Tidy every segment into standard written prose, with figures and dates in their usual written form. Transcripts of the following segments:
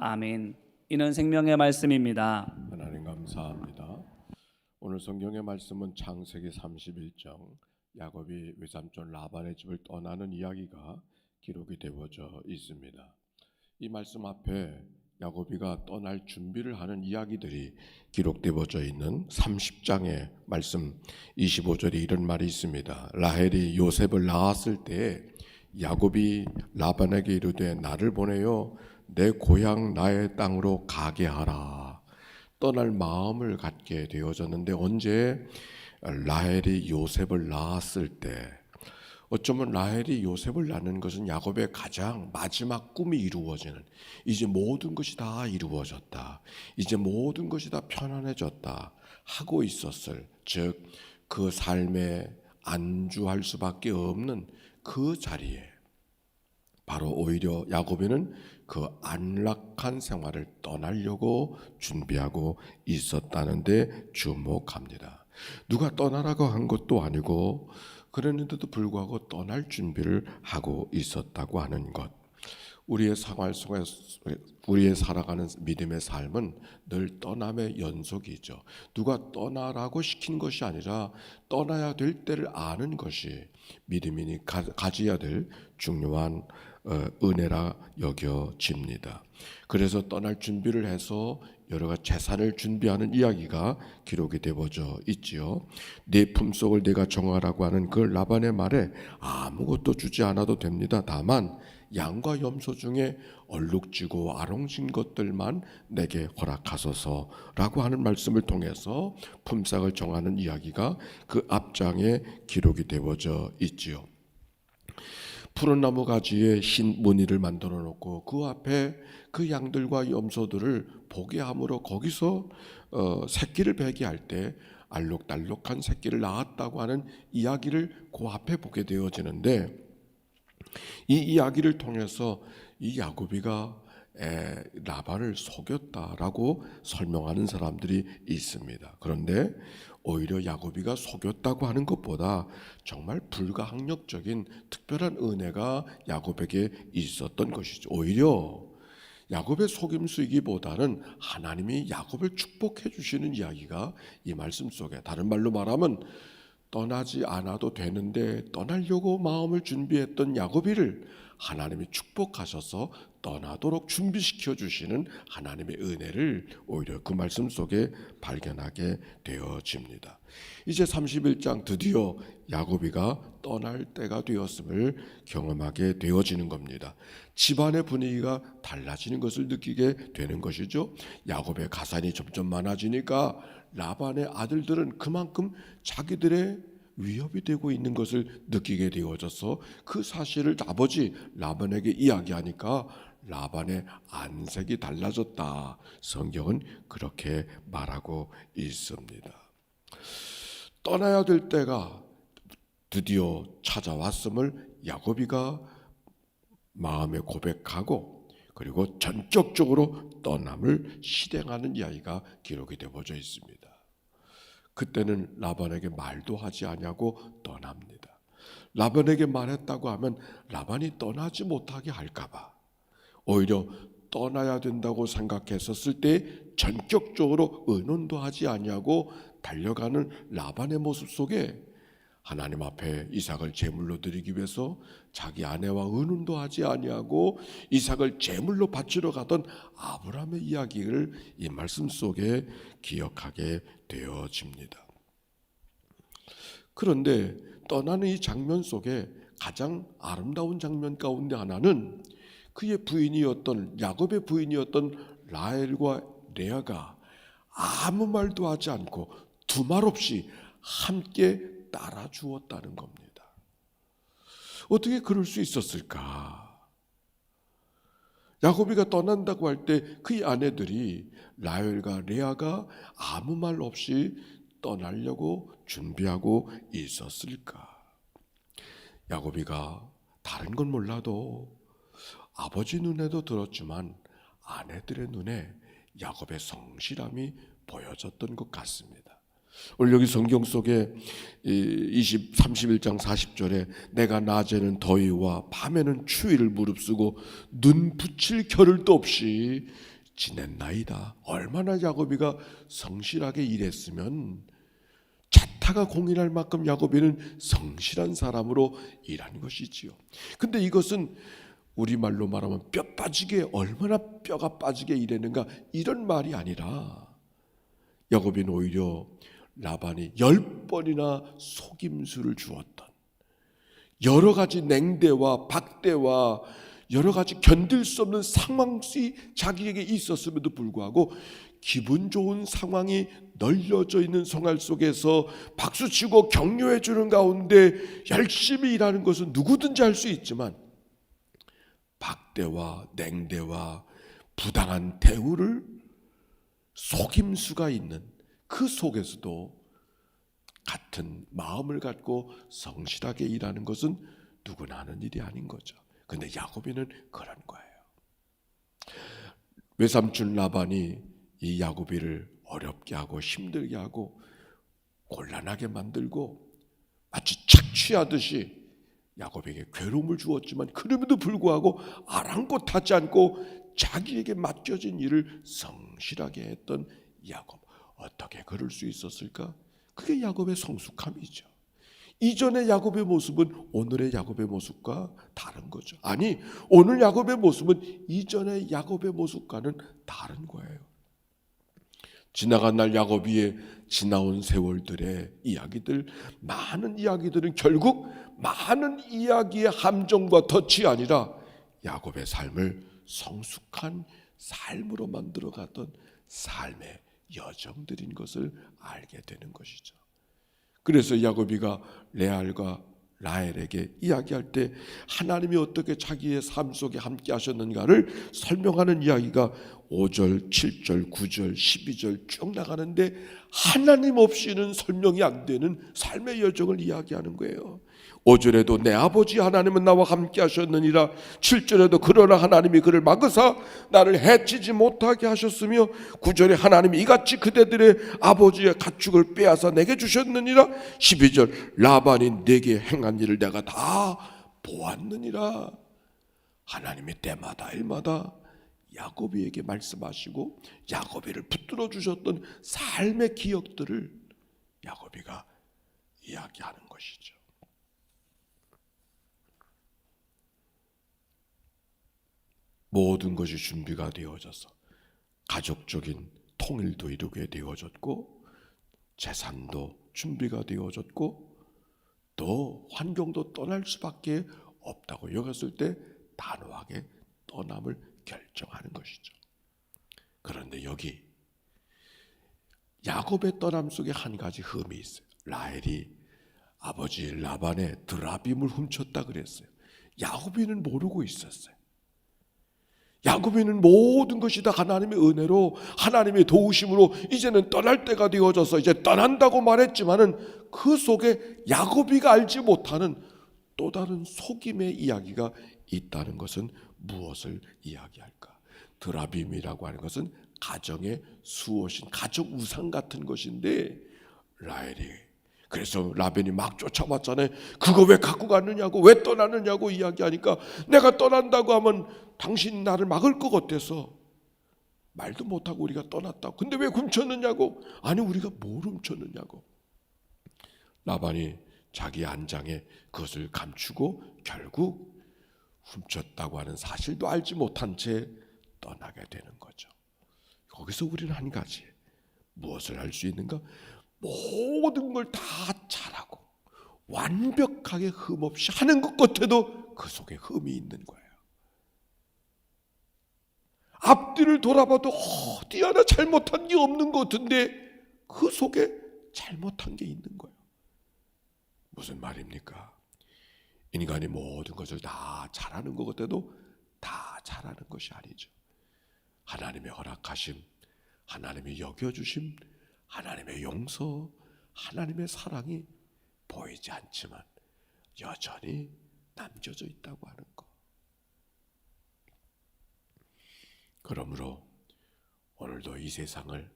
아멘. 이는 생명의 말씀입니다. 하나님 감사합니다. 오늘 성경의 말씀은 창세기 31장 야곱이 외삼촌 라반의 집을 떠나는 이야기가 기록이 되어져 있습니다. 이 말씀 앞에 야곱이가 떠날 준비를 하는 이야기들이 기록되어져 있는 30장의 말씀 25절에 이런 말이 있습니다. 라헬이 요셉을 낳았을 때 야곱이 라반에게 이르되 나를 보내어 내 고향 나의 땅으로 가게 하라. 떠날 마음을 갖게 되어졌는데 언제? 라헬이 요셉을 낳았을 때. 어쩌면 라헬이 요셉을 낳는 것은 야곱의 가장 마지막 꿈이 이루어지는, 이제 모든 것이 다 이루어졌다, 이제 모든 것이 다 편안해졌다 하고 있었을, 즉 그 삶에 안주할 수밖에 없는 그 자리에 바로 오히려 야곱이는 그 안락한 생활을 떠나려고 준비하고 있었다는데 주목합니다. 누가 떠나라고 한 것도 아니고 그랬는데도 불구하고 떠날 준비를 하고 있었다고 하는 것. 우리의 생활 속에서 우리의 살아가는 믿음의 삶은 늘 떠남의 연속이죠. 누가 떠나라고 시킨 것이 아니라 떠나야 될 때를 아는 것이 믿음이니 가져야 될 중요한 은혜라 여겨집니다. 그래서 떠날 준비를 해서 여러 가지 재산을 준비하는 이야기가 기록이 되어져 있지요. 내 품속을 내가 정하라고 하는 그 라반의 말에 아무것도 주지 않아도 됩니다. 다만 양과 염소 중에 얼룩지고 아롱진 것들만 내게 허락하소서라고 하는 말씀을 통해서 품삯을 정하는 이야기가 그 앞장에 기록이 되어져 있지요. 푸른 나무 가지에 흰 무늬를 만들어 놓고 그 앞에 그 양들과 염소들을 보게 함으로 거기서 새끼를 베게 할 때 알록달록한 새끼를 낳았다고 하는 이야기를 그 앞에 보게 되어지는데, 이 이야기를 통해서 이 야곱이가 라반을 속였다라고 설명하는 사람들이 있습니다. 그런데 오히려 야곱이가 속였다고 하는 것보다 정말 불가항력적인 특별한 은혜가 야곱에게 있었던 것이죠. 오히려 야곱의 속임수이기보다는 하나님이 야곱을 축복해 주시는 이야기가 이 말씀 속에, 다른 말로 말하면 떠나지 않아도 되는데 떠나려고 마음을 준비했던 야곱이를 하나님이 축복하셔서 떠나도록 준비시켜 주시는 하나님의 은혜를 오히려 그 말씀 속에 발견하게 되어집니다. 이제 31장 드디어 야곱이가 떠날 때가 되었음을 경험하게 되어지는 겁니다. 집안의 분위기가 달라지는 것을 느끼게 되는 것이죠. 야곱의 가산이 점점 많아지니까 라반의 아들들은 그만큼 자기들의 위협이 되고 있는 것을 느끼게 되어져서 그 사실을 아버지 라반에게 이야기하니까 라반의 안색이 달라졌다. 성경은 그렇게 말하고 있습니다. 떠나야 될 때가 드디어 찾아왔음을 야곱이가 마음에 고백하고 그리고 전격적으로 떠남을 실행하는 이야기가 기록이 되어져 있습니다. 그때는 라반에게 말도 하지 아니하고 떠납니다. 라반에게 말했다고 하면 라반이 떠나지 못하게 할까봐 오히려 떠나야 된다고 생각했었을 때 전격적으로 의논도 하지 아니하고 달려가는 라반의 모습 속에 하나님 앞에 이삭을 제물로 드리기 위해서 자기 아내와 의논도 하지 아니하고 이삭을 제물로 바치러 가던 아브라함의 이야기를 이 말씀 속에 기억하게 되어집니다. 그런데 떠나는 이 장면 속에 가장 아름다운 장면 가운데 하나는 그의 부인이었던 야곱의 부인이었던 라헬과 레아가 아무 말도 하지 않고 두말 없이 함께 따라 주었다는 겁니다. 어떻게 그럴 수 있었을까? 야곱이가 떠난다고 할 때 그의 아내들이 라헬과 레아가 아무 말 없이 떠나려고 준비하고 있었을까? 야곱이가 다른 건 몰라도 아버지 눈에도 들었지만 아내들의 눈에 야곱의 성실함이 보여졌던 것 같습니다. 오늘 여기 성경 속에 31장 40절에 내가 낮에는 더위와 밤에는 추위를 무릅쓰고 눈 붙일 겨를도 없이 지냈나이다. 얼마나 야곱이가 성실하게 일했으면 자타가 공인할 만큼 야곱이는 성실한 사람으로 일한 것이지요. 근데 이것은 우리말로 말하면 뼈 빠지게, 얼마나 뼈가 빠지게 일했는가, 이런 말이 아니라 야곱이는 오히려 라반이 10번이나 속임수를 주었던, 여러 가지 냉대와 박대와 여러 가지 견딜 수 없는 상황이 자기에게 있었음에도 불구하고 기분 좋은 상황이 널려져 있는 생활 속에서 박수치고 격려해 주는 가운데 열심히 일하는 것은 누구든지 할 수 있지만, 박대와 냉대와 부당한 대우를, 속임수가 있는 그 속에서도 같은 마음을 갖고 성실하게 일하는 것은 누구나 하는 일이 아닌 거죠. 근데 야곱이는 그런 거예요. 외삼촌 라반이 이 야곱이를 어렵게 하고 힘들게 하고 곤란하게 만들고 마치 착취하듯이 야곱에게 괴로움을 주었지만, 그럼에도 불구하고 아랑곳하지 않고 자기에게 맡겨진 일을 성실하게 했던 야곱, 어떻게 그럴 수 있었을까? 그게 야곱의 성숙함이죠. 이전의 야곱의 모습은 오늘의 야곱의 모습과 다른 거죠. 아니, 오늘 야곱의 모습은 이전의 야곱의 모습과는 다른 거예요. 지나간 날 야곱이의 지나온 세월들의 이야기들, 많은 이야기들은 결국 많은 이야기의 함정과 덫이 아니라 야곱의 삶을 성숙한 삶으로 만들어갔던 삶의 여정들인 것을 알게 되는 것이죠. 그래서 야곱이가 레알과 라헬에게 이야기할 때 하나님이 어떻게 자기의 삶 속에 함께 하셨는가를 설명하는 이야기가 5절, 7절, 9절, 12절 쭉 나가는데, 하나님 없이는 설명이 안 되는 삶의 여정을 이야기하는 거예요. 5절에도 내 아버지 하나님은 나와 함께 하셨느니라. 7절에도 그러나 하나님이 그를 막으사 나를 해치지 못하게 하셨으며, 9절에 하나님이 이같이 그대들의 아버지의 가축을 빼앗아 내게 주셨느니라. 12절 라반이 내게 행한 일을 내가 다 보았느니라. 하나님이 때마다 일마다 야곱이에게 말씀하시고 야곱이를 붙들어 주셨던 삶의 기억들을 야곱이가 이야기하는 것이죠. 모든 것이 준비가 되어져서 가족적인 통일도 이루게 되어졌고, 재산도 준비가 되어졌고, 또 환경도 떠날 수밖에 없다고 여겼을 때 단호하게 떠남을 결정하는 것이죠. 그런데 여기 야곱의 떠남 속에 한 가지 흠이 있어요. 라헬이 아버지 라반의 드라빔을 훔쳤다 그랬어요. 야곱이는 모르고 있었어요. 야곱이는 모든 것이 다 하나님의 은혜로, 하나님의 도우심으로 이제는 떠날 때가 되어져서 이제 떠난다고 말했지만은 그 속에 야곱이가 알지 못하는 또 다른 속임의 이야기가 있다는 것은 무엇을 이야기할까? 드라빔이라고 하는 것은 가정의 수호신, 가족 우상 같은 것인데, 라헬이 그래서 라벤이 막 쫓아왔잖아요. 그거 왜 갖고 갔느냐고, 왜 떠나느냐고 이야기하니까, 내가 떠난다고 하면 당신 나를 막을 것 같아서 말도 못하고 우리가 떠났다고. 근데 왜 훔쳤느냐고. 아니, 우리가 뭘 훔쳤느냐고. 라반이 자기 안장에 그것을 감추고 결국 훔쳤다고 하는 사실도 알지 못한 채 떠나게 되는 거죠. 거기서 우리는 한 가지, 무엇을 할 수 있는가? 모든 걸 다 잘하고 완벽하게 흠 없이 하는 것 같아도 그 속에 흠이 있는 거예요. 앞뒤를 돌아봐도 어디 하나 잘못한 게 없는 것 같은데 그 속에 잘못한 게 있는 거예요. 무슨 말입니까? 인간이 모든 것을 다 잘하는 것 같아도 다 잘하는 것이 아니죠. 하나님의 허락하심, 하나님의 여겨주심, 하나님의 용서, 하나님의 사랑이 보이지 않지만 여전히 남겨져 있다고 하는 것. 그러므로 오늘도 이 세상을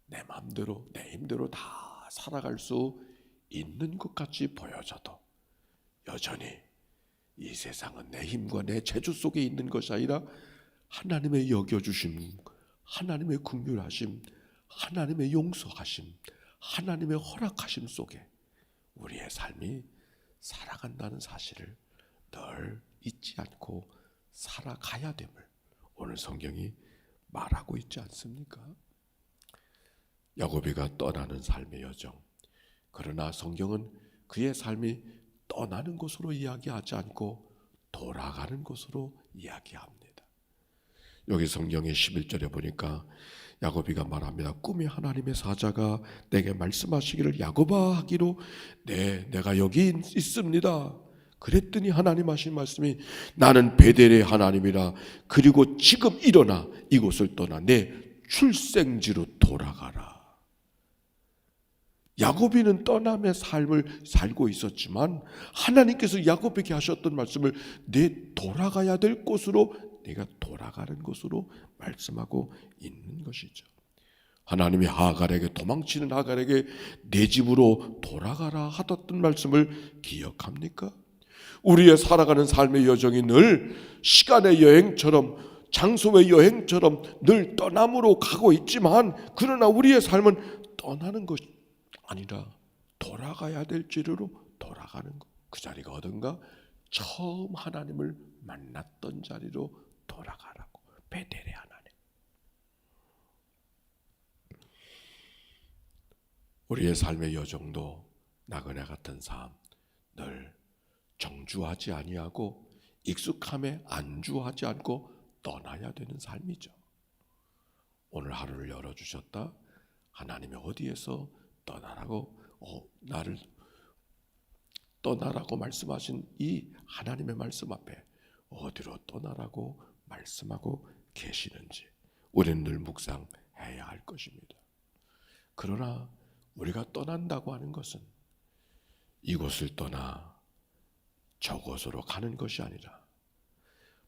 내 마음대로 내 힘대로 다 살아갈 수 있는 것 같이 보여져도 여전히 이 세상은 내 힘과 내 재주 속에 있는 것이 아니라 하나님의 여겨주심, 하나님의 긍휼하심, 하나님의 용서하심, 하나님의 허락하심 속에 우리의 삶이 살아간다는 사실을 늘 잊지 않고 살아가야 됨을 오늘 성경이 말하고 있지 않습니까? 야곱이가 떠나는 삶의 여정. 그러나 성경은 그의 삶이 떠나는 것으로 이야기하지 않고 돌아가는 것으로 이야기합니다. 여기 성경의 11절에 보니까 야곱이가 말합니다. 꿈에 하나님의 사자가 내게 말씀하시기를 야곱아 하기로 내가 여기 있습니다. 그랬더니 하나님 하신 말씀이 나는 베델의 하나님이라. 그리고 지금 일어나 이곳을 떠나 내 출생지로 돌아가라. 야곱이는 떠남의 삶을 살고 있었지만 하나님께서 야곱에게 하셨던 말씀을 내 돌아가야 될 곳으로, 내가 돌아가는 곳으로 말씀하고 있는 것이죠. 하나님이 하갈에게, 도망치는 하갈에게 내 집으로 돌아가라 하셨던 말씀을 기억합니까? 우리의 살아가는 삶의 여정이 늘 시간의 여행처럼, 장소의 여행처럼 늘 떠남으로 가고 있지만, 그러나 우리의 삶은 떠나는 것이 아니라 돌아가야 될 지로 돌아가는 것. 그 자리가 어딘가? 처음 하나님을 만났던 자리로 돌아가라고. 베델의 하나님. 우리의 삶의 여정도 나그네 같은 삶, 늘 정주하지 아니하고 익숙함에 안주하지 않고 떠나야 되는 삶이죠. 오늘 하루를 열어주셨다. 하나님이 어디에서 떠나라고, 나를 떠나라고 말씀하신 이 하나님의 말씀 앞에 어디로 떠나라고 말씀하고 계시는지 우리는 늘 묵상해야 할 것입니다. 그러나 우리가 떠난다고 하는 것은 이곳을 떠나 저곳으로 가는 것이 아니라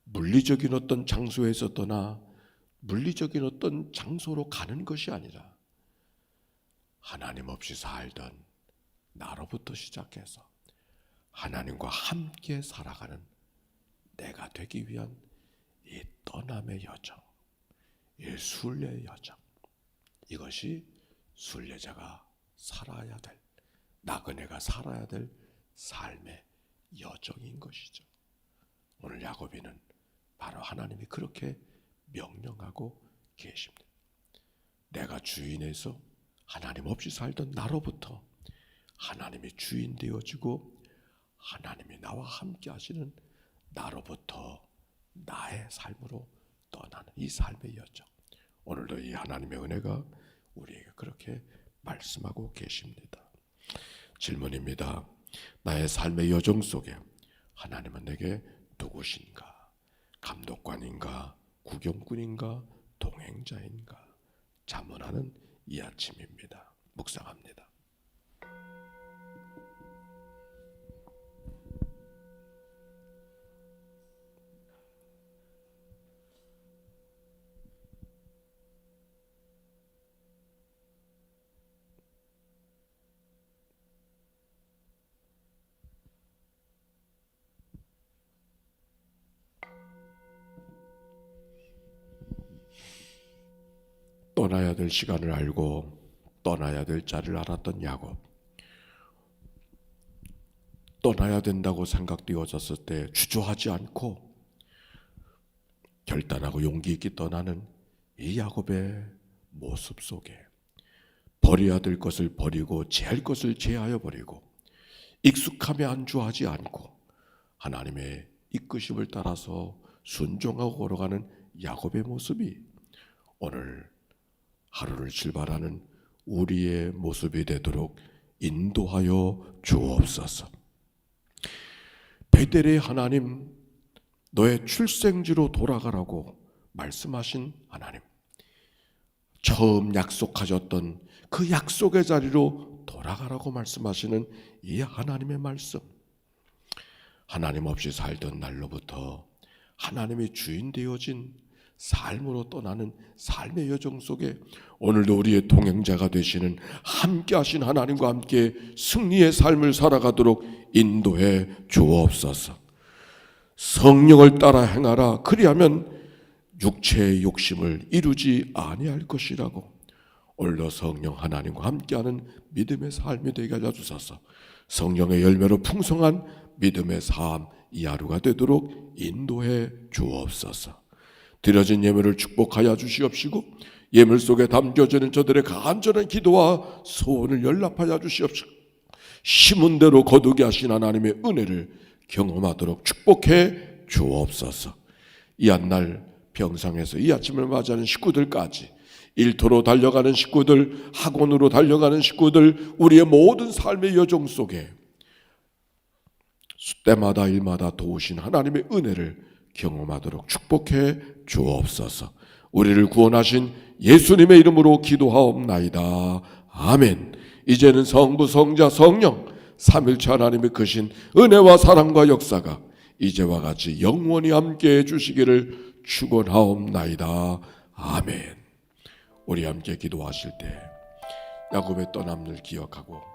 물리적인 어떤 장소에서 떠나 물리적인 어떤 장소로 가는 것이 아니라 하나님 없이 살던 나로부터 시작해서 하나님과 함께 살아가는 내가 되기 위한 이 떠남의 여정, 이 순례의 여정, 이것이 순례자가 살아야 될, 나그네가 살아야 될 삶의 여정인 것이죠. 오늘 야곱이는 바로 하나님이 그렇게 명령하고 계십니다. 내가 주인에서 하나님 없이 살던 나로부터 하나님이 주인 되어지고 하나님이 나와 함께 하시는 나로부터 나의 삶으로 떠나는 이 삶의 여정. 오늘도 이 하나님의 은혜가 우리에게 그렇게 말씀하고 계십니다. 질문입니다. 나의 삶의 여정 속에 하나님은 내게 누구신가? 감독관인가? 구경꾼인가? 동행자인가? 자문하는 이 아침입니다. 묵상합니다. 떠나야 될 시간을 알고 떠나야 될 자리를 알았던 야곱, 떠나야 된다고 생각되어졌을 때 주저하지 않고 결단하고 용기 있게 떠나는 이 야곱의 모습 속에 버려야 될 것을 버리고 제할 것을 제하여 버리고 익숙함에 안주하지 않고 하나님의 이끄심을 따라서 순종하고 걸어가는 야곱의 모습이 오늘 하루를 출발하는 우리의 모습이 되도록 인도하여 주옵소서. 베델의 하나님, 너의 출생지로 돌아가라고 말씀하신 하나님, 처음 약속하셨던 그 약속의 자리로 돌아가라고 말씀하시는 이 하나님의 말씀, 하나님 없이 살던 날로부터 하나님이 주인 되어진 삶으로 떠나는 삶의 여정 속에 오늘도 우리의 동행자가 되시는 함께 하신 하나님과 함께 승리의 삶을 살아가도록 인도해 주옵소서. 성령을 따라 행하라. 그리하면 육체의 욕심을 이루지 아니할 것이라고. 올로 성령 하나님과 함께하는 믿음의 삶이 되게 하여 주소서. 성령의 열매로 풍성한 믿음의 삶 이 하루가 되도록 인도해 주옵소서. 드려진 예물을 축복하여 주시옵시고 예물 속에 담겨지는 저들의 간절한 기도와 소원을 연락하여 주시옵시고 심은 대로 거두게 하신 하나님의 은혜를 경험하도록 축복해 주옵소서. 이 한날 병상에서 이 아침을 맞이하는 식구들까지, 일터로 달려가는 식구들, 학원으로 달려가는 식구들, 우리의 모든 삶의 여정 속에 때마다 일마다 도우신 하나님의 은혜를 경험하도록 축복해 주옵소서. 우리를 구원하신 예수님의 이름으로 기도하옵나이다. 아멘. 이제는 성부, 성자, 성령 삼일체 하나님의 크신 은혜와 사랑과 역사가 이제와 같이 영원히 함께해 주시기를 축원하옵나이다. 아멘. 우리 함께 기도하실 때 야곱의 떠남을 기억하고